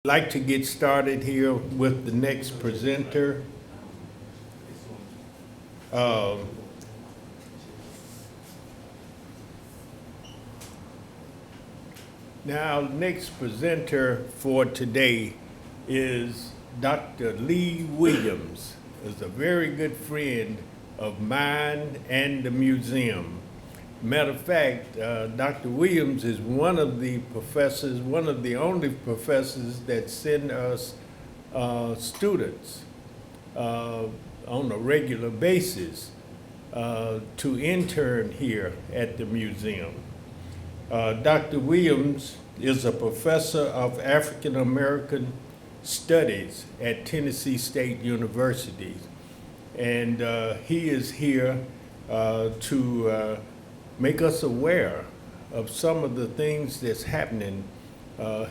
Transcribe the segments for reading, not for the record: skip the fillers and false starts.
Like to get started here with the next presenter. Um, Now, next presenter for today is Dr. Lee Williams, is a very good friend of mine and the museum. Matter of fact, Dr. Williams is one of the professors, one of the only professors that send us students on a regular basis to intern here at the museum. Dr. Williams is a professor of African American Studies at Tennessee State University. And he is here to make us aware of some of the things that's happening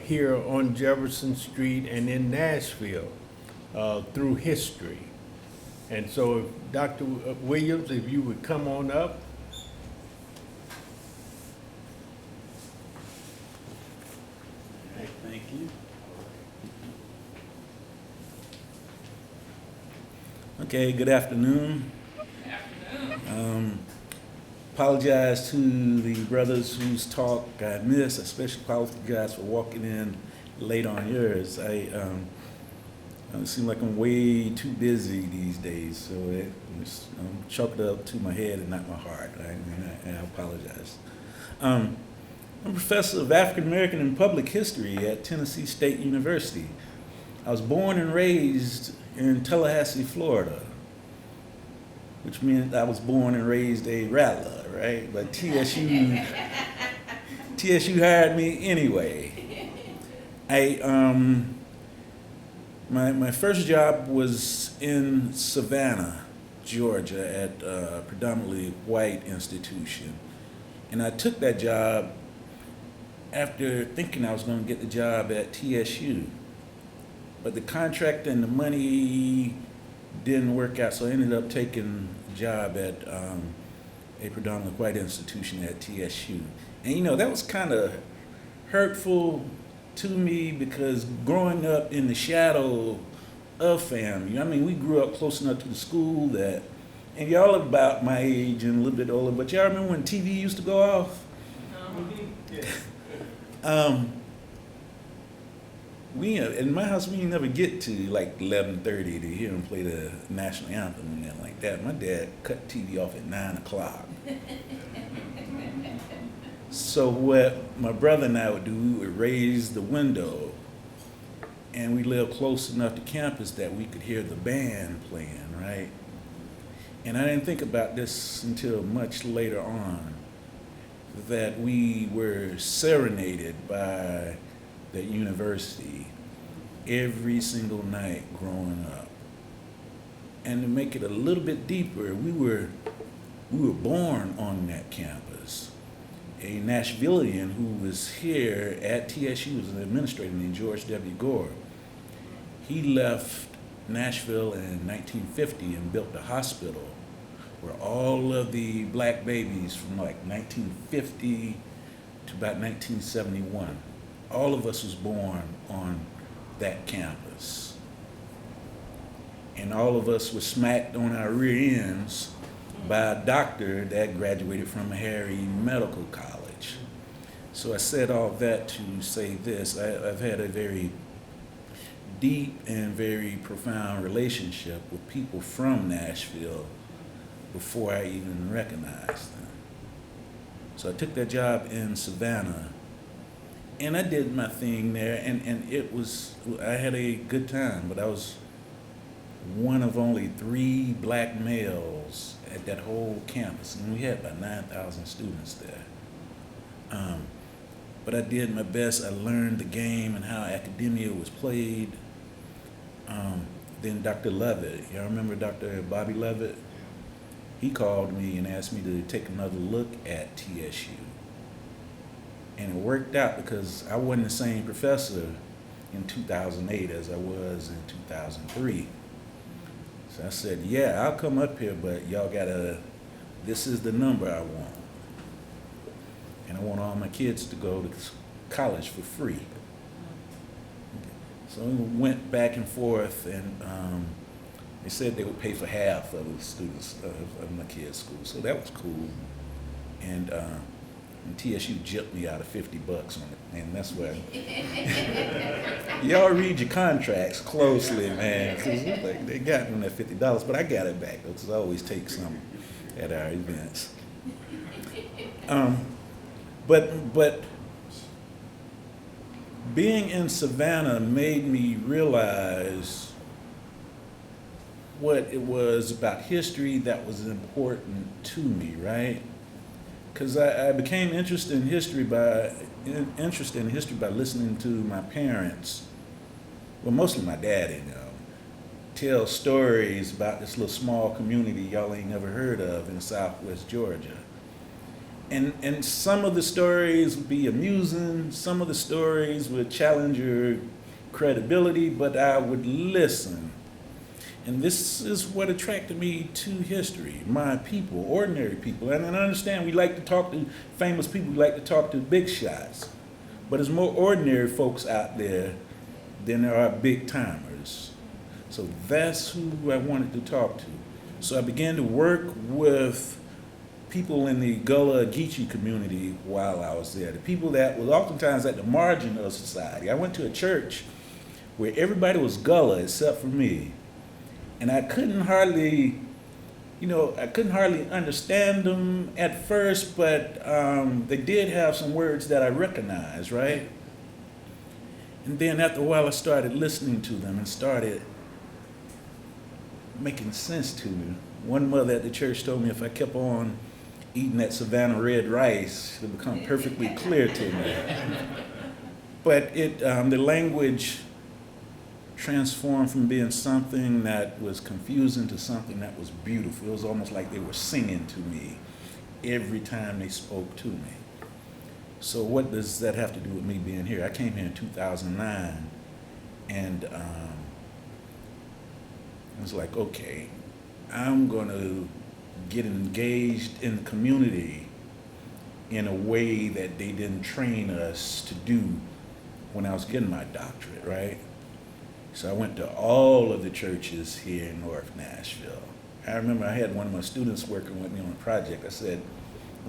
here on Jefferson Street and in Nashville through history. And so, Dr. Williams, if you would come on up. Thank you. Okay, good afternoon. Apologize to the brothers whose talk I missed. Especially apologize for walking in late on yours. I seem like I'm way too busy these days, so I'm chalked up to my head and not my heart. And I apologize. I'm a professor of African American and Public History at Tennessee State University. I was born and raised in Tallahassee, Florida, which meant I was born and raised a rattler, right? But TSU hired me anyway. My first job was in Savannah, Georgia, at a predominantly white institution, and I took that job after thinking I was going to get the job at TSU. But the contract and the money didn't work out, so I ended up taking a job at a predominantly white institution at TSU. And that was kind of hurtful to me because growing up in the shadow of family, we grew up close enough to the school that, and y'all about my age and a little bit older, but y'all remember when TV used to go off? We in my house we never get to like 11:30 to hear them play the national anthem and nothing like that. My dad cut TV off at 9:00. So what my brother and I would do, we would raise the window, and we lived close enough to campus that we could hear the band playing, right? And I didn't think about this until much later on, that we were serenaded by the university every single night growing up. And to make it a little bit deeper, we were born on that campus. A Nashvilleian who was here at TSU was an administrator named George W. Gore. He left Nashville in 1950 and built a hospital where all of the black babies from like 1950 to about 1971, all of us was born on that campus. And all of us were smacked on our rear ends by a doctor that graduated from Harry Medical College. So I said all that to say this. I've had a very deep and very profound relationship with people from Nashville before I even recognized them. So I took that job in Savannah, and I did my thing there, and I had a good time, but I was one of only 3 black males at that whole campus, and we had about 9,000 students there. But I did my best. I learned the game and how academia was played. Then Dr. Levitt, y'all remember Dr. Bobby Levitt? He called me and asked me to take another look at TSU. And it worked out because I wasn't the same professor in 2008 as I was in 2003. So I said, yeah, I'll come up here, but y'all this is the number I want. And I want all my kids to go to college for free. So we went back and forth, and they said they would pay for half of the students of my kids' school, so that was cool. And TSU gypped me out of $50 on it, and that's where y'all read your contracts closely, man, because like, they got me that $50, but I got it back because I always take some at our events. But being in Savannah made me realize what it was about history that was important to me, right? Because I became interested in history by listening to my parents, well, mostly my daddy, tell stories about this little small community y'all ain't never heard of in Southwest Georgia. And some of the stories would be amusing, some of the stories would challenge your credibility, but I would listen. And this is what attracted me to history, my people, ordinary people. And I understand we like to talk to famous people, we like to talk to big shots, but there's more ordinary folks out there than there are big timers. So that's who I wanted to talk to. So I began to work with people in the Gullah Geechee community while I was there, the people that was oftentimes at the margin of society. I went to a church where everybody was Gullah except for me. And I couldn't hardly understand them at first, but they did have some words that I recognized, right? And then after a while, I started listening to them and started making sense to me. One mother at the church told me if I kept on eating that Savannah red rice, it would become perfectly clear to me. But the language transformed from being something that was confusing to something that was beautiful. It was almost like they were singing to me every time they spoke to me. So what does that have to do with me being here? I came here in 2009, and I was like, okay, I'm going to get engaged in the community in a way that they didn't train us to do when I was getting my doctorate, right? So I went to all of the churches here in North Nashville. I remember I had one of my students working with me on a project. I said,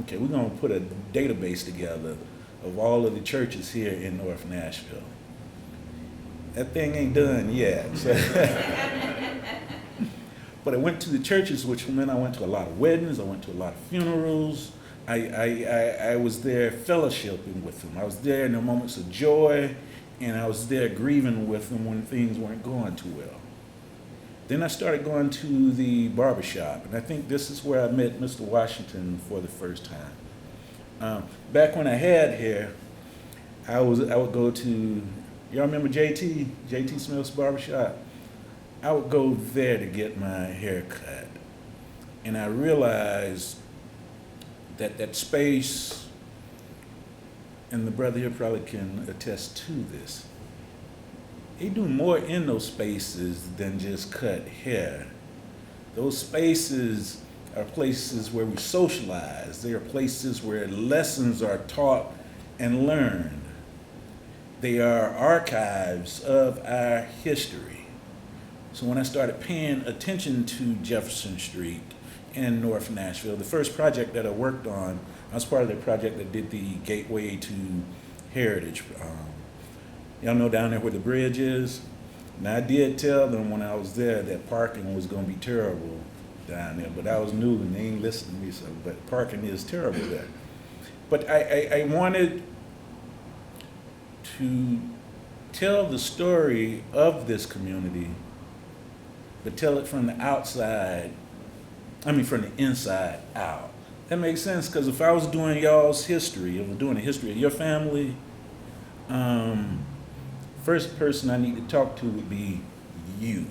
okay, we're going to put a database together of all of the churches here in North Nashville. That thing ain't done yet. So but I went to the churches, which meant I went to a lot of weddings, I went to a lot of funerals. I was there fellowshipping with them. I was there in the moments of joy, and I was there grieving with them when things weren't going too well. Then I started going to the barbershop, and I think this is where I met Mr. Washington for the first time. Back when I had hair, I would go to, y'all remember JT Smith's barbershop? I would go there to get my hair cut. And I realized that space, and the brother here probably can attest to this, they do more in those spaces than just cut hair. Those spaces are places where we socialize. They are places where lessons are taught and learned. They are archives of our history. So when I started paying attention to Jefferson Street in North Nashville, the first project that I worked on, I was part of the project that did the Gateway to Heritage. Y'all know down there where the bridge is? Now I did tell them when I was there that parking was gonna be terrible down there, but I was new and they ain't listening to me, so, but parking is terrible there. But I wanted to tell the story of this community, but tell it from the outside, from the inside out. That makes sense, because if I was doing y'all's history, if I was doing the history of your family, first person I need to talk to would be you.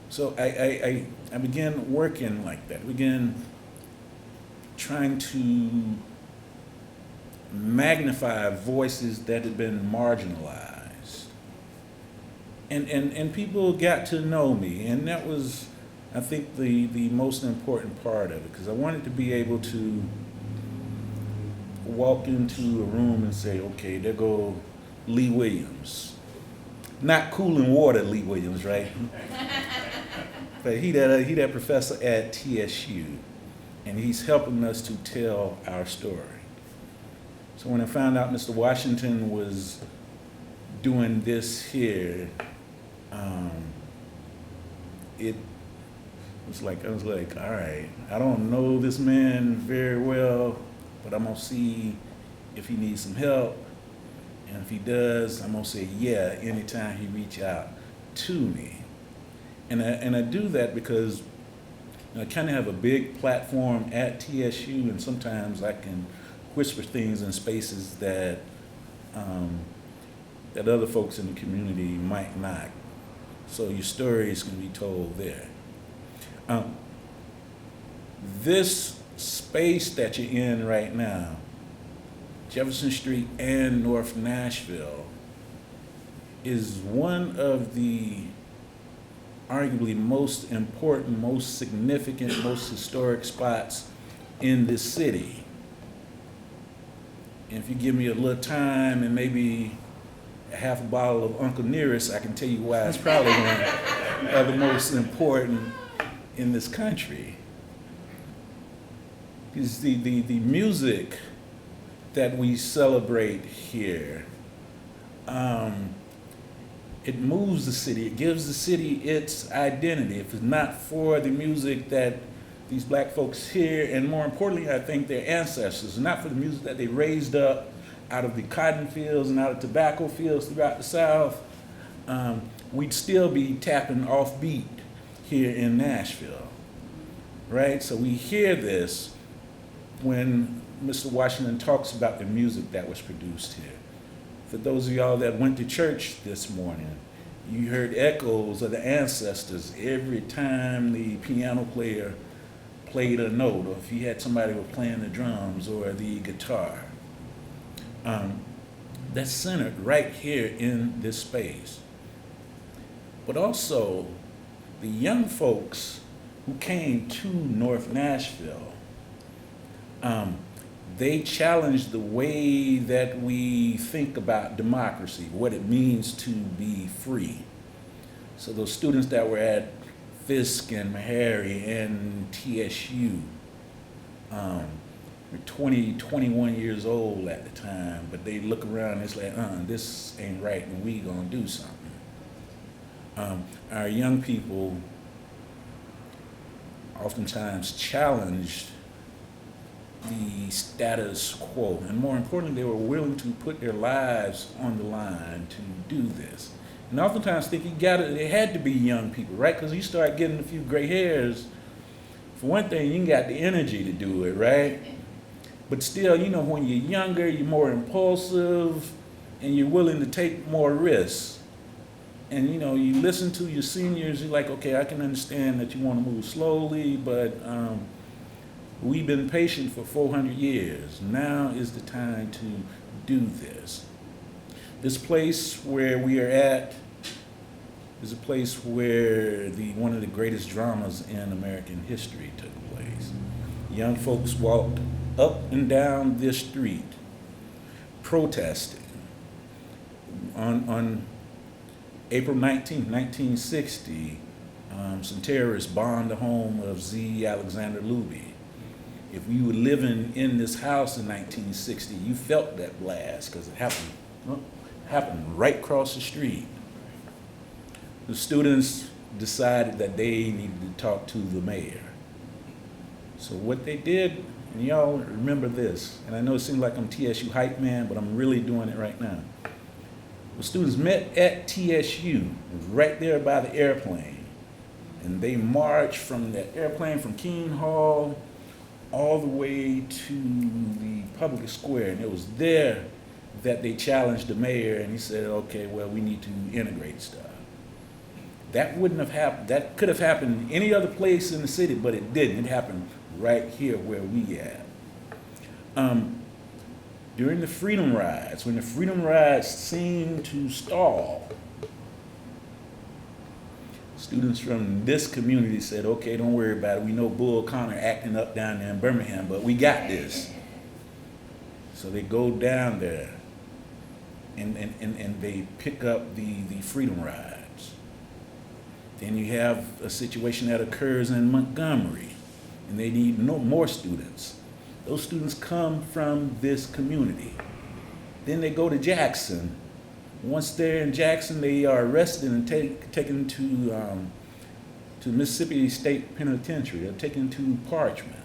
So I began working like that. I began trying to magnify voices that had been marginalized. And people got to know me, and that was, I think, the most important part of it, because I wanted to be able to walk into a room and say, okay, there go Lee Williams. not cooling water, Lee Williams, right? But he that professor at TSU, and he's helping us to tell our story. So when I found out Mr. Washington was doing this here, it was like, I was like, all right, I don't know this man very well, but I'm gonna see if he needs some help. And if he does, I'm gonna say yeah anytime he reach out to me. And I do that because I kind of have a big platform at TSU, and sometimes I can whisper things in spaces that that other folks in the community might not. So your stories can be told there. This space that you're in right now, Jefferson Street and North Nashville, is one of the arguably most important, most significant, most historic spots in this city. And if you give me a little time and maybe a half a bottle of Uncle Nearest, I can tell you why it's probably one of the most important in this country. Because the music that we celebrate here, it moves the city, it gives the city its identity. If it's not for the music that these black folks hear, and more importantly, I think their ancestors, not for the music that they raised up out of the cotton fields and out of tobacco fields throughout the South, we'd still be tapping off beat here in Nashville, right? So we hear this when Mr. Washington talks about the music that was produced here. For those of y'all that went to church this morning, you heard echoes of the ancestors every time the piano player played a note, or if you had somebody who was playing the drums or the guitar. That's centered right here in this space. But also, the young folks who came to North Nashville, they challenged the way that we think about democracy, what it means to be free. So those students that were at Fisk and Meharry and TSU were 20, 21 years old at the time, but they look around and it's like, this ain't right and we gonna do something. Our young people oftentimes challenged the status quo, and more importantly, they were willing to put their lives on the line to do this. And oftentimes think they had to be young people, right? Because you start getting a few gray hairs, for one thing, you ain't got the energy to do it, right? But still, when you're younger, you're more impulsive, and you're willing to take more risks. And you listen to your seniors, you're like, okay, I can understand that you want to move slowly, but we've been patient for 400 years. Now is the time to do this. This place where we are at is a place where one of the greatest dramas in American history took place. Young folks walked up and down this street protesting. On April 19, 1960, some terrorists bombed the home of Z. Alexander Luby. If you were living in this house in 1960, you felt that blast because it happened right across the street. The students decided that they needed to talk to the mayor. So what they did, and y'all remember this, and I know it seems like I'm TSU hype man, but I'm really doing it right now. The students met at TSU, right there by the airplane, and they marched from the airplane from King Hall all the way to the public square, and it was there that they challenged the mayor, and he said, okay, well, we need to integrate stuff. That wouldn't have happened. That could have happened any other place in the city, but it didn't. It happened right here where we at. During the Freedom Rides, when the Freedom Rides seemed to stall, students from this community said, okay, don't worry about it. We know Bull Connor acting up down there in Birmingham, but we got this. So they go down there and they pick up the freedom rides. Then you have a situation that occurs in Montgomery, and they need no more students. Those students come from this community. Then they go to Jackson. Once they're in Jackson, they are arrested and taken to Mississippi State Penitentiary. They're taken to Parchment.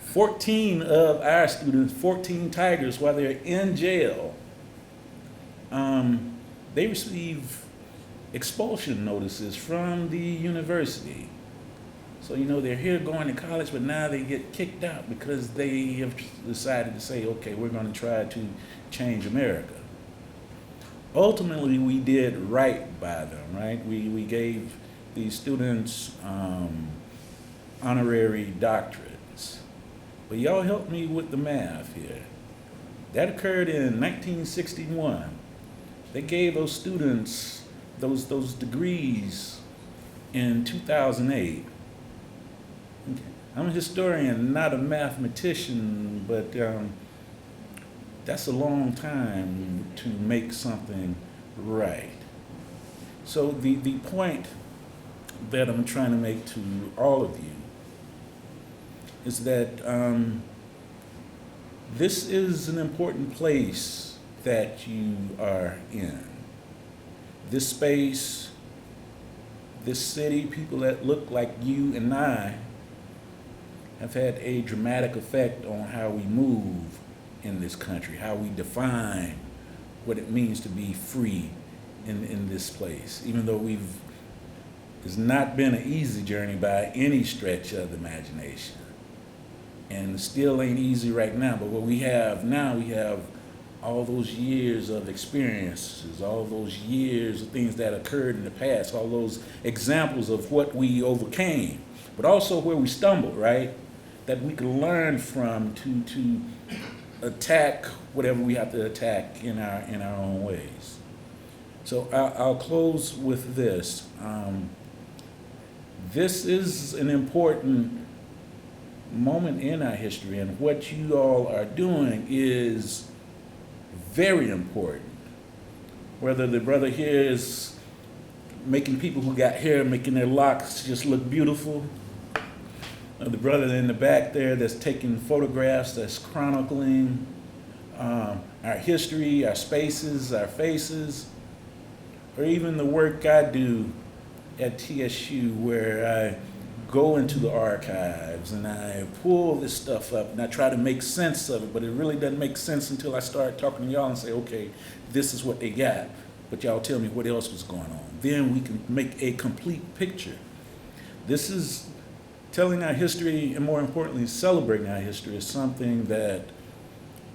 14 of our students, 14 Tigers, while they're in jail, they receive expulsion notices from the university. So, they're here going to college, but now they get kicked out because they have decided to say, okay, we're going to try to change America. Ultimately, we did right by them, right? We gave these students honorary doctorates. But y'all help me with the math here. That occurred in 1961. They gave those students those degrees in 2008. Okay. I'm a historian, not a mathematician, but that's a long time to make something right. So the point that I'm trying to make to all of you is that this is an important place that you are in. This space, this city, people that look like you and I have had a dramatic effect on how we move in this country, how we define what it means to be free in this place, even though it's not been an easy journey by any stretch of the imagination. And still ain't easy right now, but what we have now, we have all those years of experiences, all those years of things that occurred in the past, all those examples of what we overcame, but also where we stumbled, right? That we can learn from to attack whatever we have to attack in our own ways. So I'll close with this. This is an important moment in our history, and what you all are doing is very important. Whether the brother here is making people who got hair, making their locks just look beautiful, or the brother in the back there that's taking photographs, that's chronicling our history, our spaces, our faces, or even the work I do at TSU, where I go into the archives and I pull this stuff up and I try to make sense of it, but it really doesn't make sense until I start talking to y'all and say, okay, this is what they got, but y'all tell me what else was going on. Then we can make a complete picture. This is telling our history, and more importantly, celebrating our history, is something that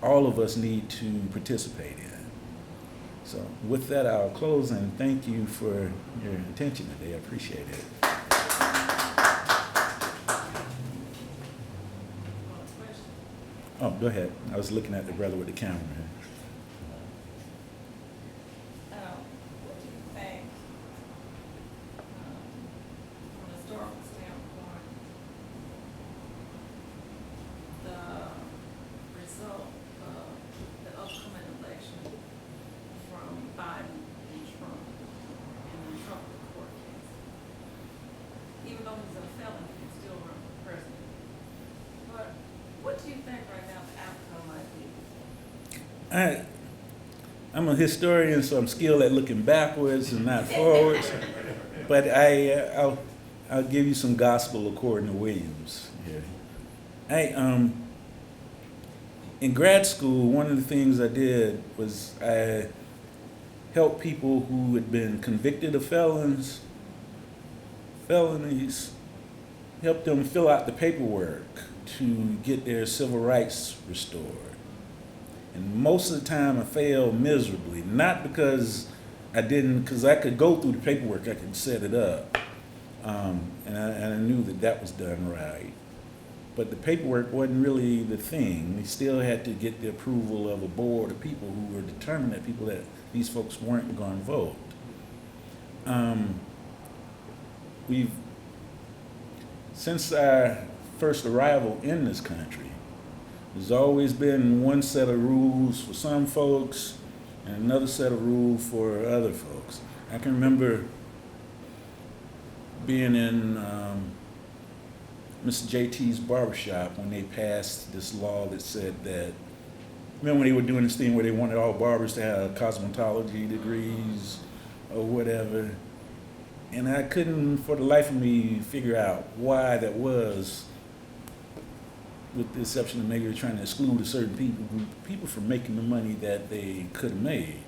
all of us need to participate in. So with that, I'll close and thank you for your attention today. I appreciate it. Oh, go ahead. I was looking at the brother with the camera. What do you think, from a historical standpoint, the result of the upcoming election from Biden and Trump and the Trump court case? Even though he's a felon, he can still run for president. But what do you think right now the outcome might be? I'm a historian, so I'm skilled at looking backwards and not forwards. But I'll give you some gospel according to Williams here. In grad school, one of the things I did was I helped people who had been convicted of felonies, helped them fill out the paperwork to get their civil rights restored. And most of the time I failed miserably, not because because I could go through the paperwork, I could set it up, and I knew that was done right. But the paperwork wasn't really the thing. We still had to get the approval of a board of people who were determined that these folks weren't going to vote. Since our first arrival in this country, there's always been one set of rules for some folks and another set of rules for other folks. I can remember being in Mr. JT's barbershop when they passed this law that said that, remember when they were doing this thing where they wanted all barbers to have cosmetology degrees or whatever? And I couldn't, for the life of me, figure out why that was, with the exception of maybe they're trying to exclude a certain group of people from making the money that they could have made.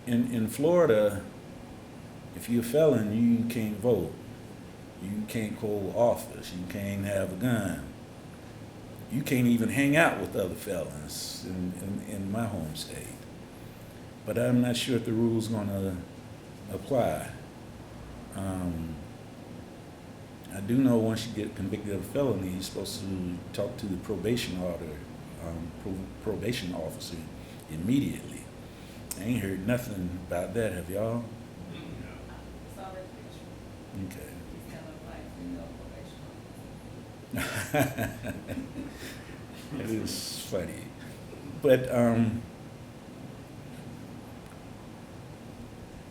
In Florida, if you're a felon, you can't vote. You can't hold office. You can't have a gun. You can't even hang out with other felons in my home state. But I'm not sure if the rule's gonna apply. I do know once you get convicted of a felony, you're supposed to talk to the probation officer immediately. I ain't heard nothing about that, have y'all? Saw that picture. Okay. He's kind of like female probation officer. It is funny. But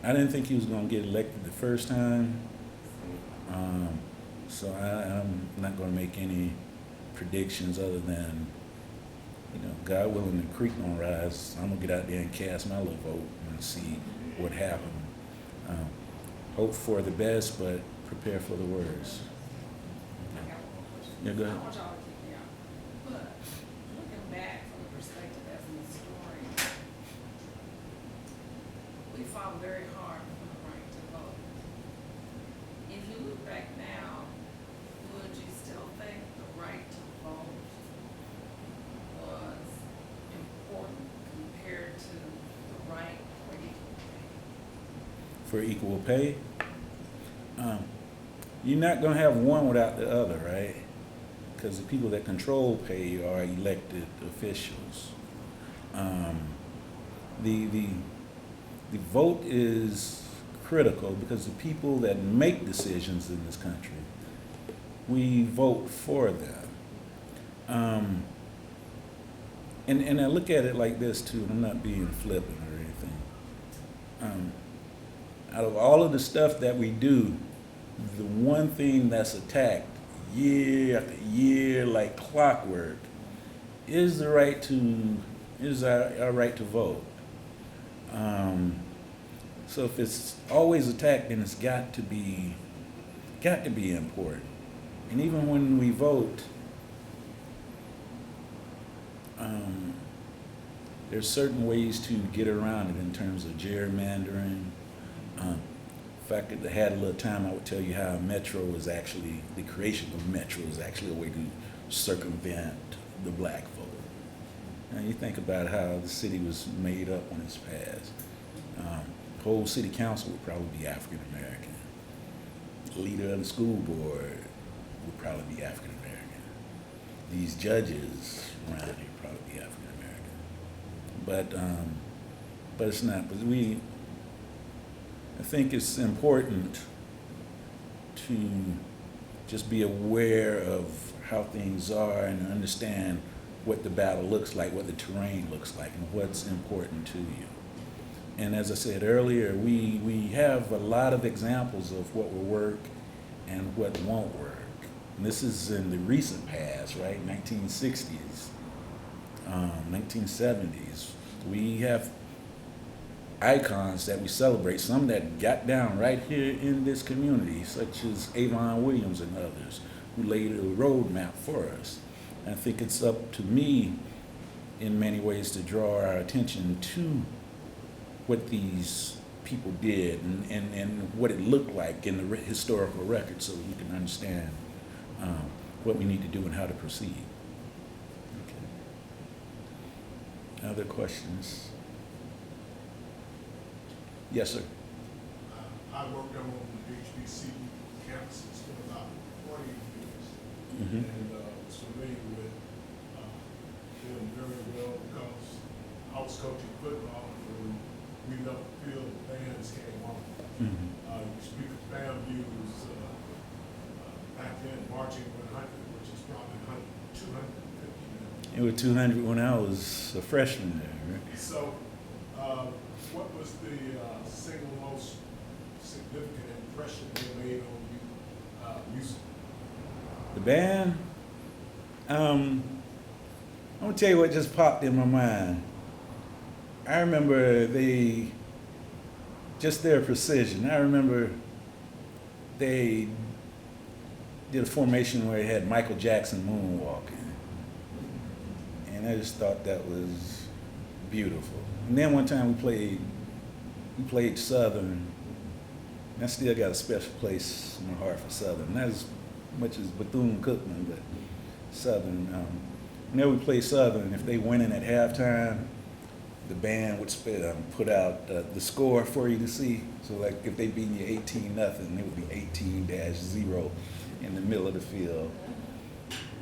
I didn't think he was gonna get elected the first time. So I'm not gonna make any predictions other than, God willing, the creek gonna rise. I'm gonna get out there and cast my little vote and see what happens. Hope for the best, but prepare for the worst. I got one more question. Yeah, go ahead. I want y'all to keep me out. But looking back from the perspective as an historian, we fought very hard for the right to vote. If you look back now, would you still think the right to vote was important compared to the right for equal pay? For equal pay, you're not gonna have one without the other, right? Because the people that control pay are elected officials. The vote is critical because the people that make decisions in this country, we vote for them. And I look at it like this too, and I'm not being flippant or anything. Out of all of the stuff that we do, the one thing that's attacked year after year like clockwork is our right to vote. So if it's always attacked, then it's got to be important. And even when we vote, there's certain ways to get around it in terms of gerrymandering. If I could had a little time, I would tell you how the creation of Metro is actually a way to circumvent the black vote. Now you think about how the city was made up when it's passed. The whole city council would probably be African American. The leader of the school board would probably be African American. These judges around here would probably be African American. But it's not. But I think it's important to just be aware of how things are and understand what the battle looks like, what the terrain looks like, and what's important to you. And as I said earlier, we have a lot of examples of what will work and what won't work. And this is in the recent past, right? 1960s, 1970s. We have icons that we celebrate, some that got down right here in this community, such as Avon Williams and others, who laid a roadmap for us. And I think it's up to me, in many ways, to draw our attention to what these people did and what it looked like in the historical record so we can understand what we need to do and how to proceed. Okay. Other questions? Yes, sir. I worked on the HBC campus for about 40 years, Mm-hmm. and was familiar with them very well because I was coaching football when we left the field, the bands came on. Mm-hmm. You speak of band views, back then marching 100, which is probably 250 now. It was 200 when I was a freshman there. Right? So, what was the single most significant impression they made on you musically? The band, I'm gonna tell you what just popped in my mind. I remember just their precision. I remember they did a formation where they had Michael Jackson moonwalking. And I just thought that was beautiful. And then one time we played Southern. And I still got a special place in my heart for Southern. Not as much as Bethune-Cookman, but Southern. Whenever we play Southern, if they went in at halftime, the band would put out the score for you to see. So like if they beat you 18-0, it would be 18-0 in the middle of the field.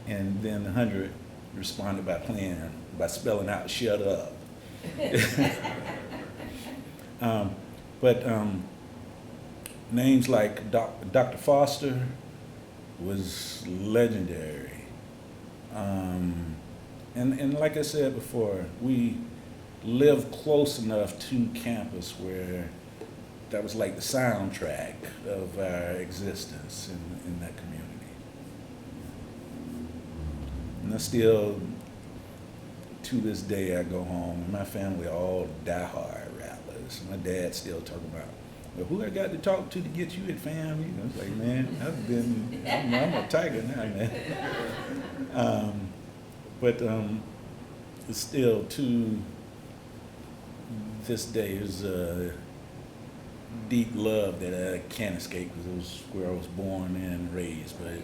And then the 100 responded by spelling out "shut up." But names like Dr. Foster was legendary. And like I said before, we lived close enough to campus where that was like the soundtrack of our existence in that community. And I still, to this day, I go home and my family all diehard rappers. My dad still talking about, well, who I got to talk to get you at fam? You know, it's like, man, I'm a tiger now, man. But it's still to this day is a deep love that I can't escape because it was where I was born and raised. But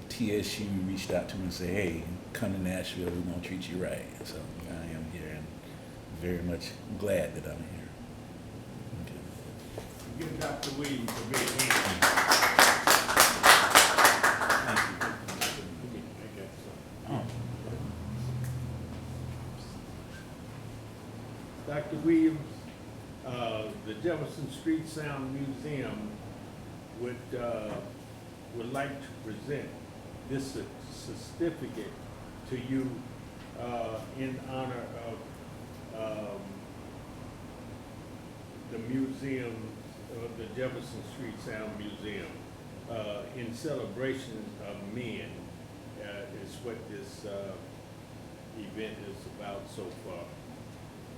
TSU reached out to me and said, hey, come to Nashville, we're going to treat you right. So I am here and very much glad that I'm here. Okay. Give Dr. Williams a big hand. Dr. Williams, the Jefferson Street Sound Museum would like to present this certificate to you in honor of the museum, the Jefferson Street Sound Museum, in celebration of men, is what this event is about so far.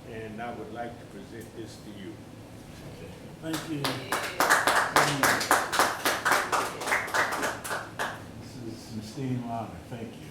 And I would like to present this to you. Thank you. This is an esteemed honor. Thank you.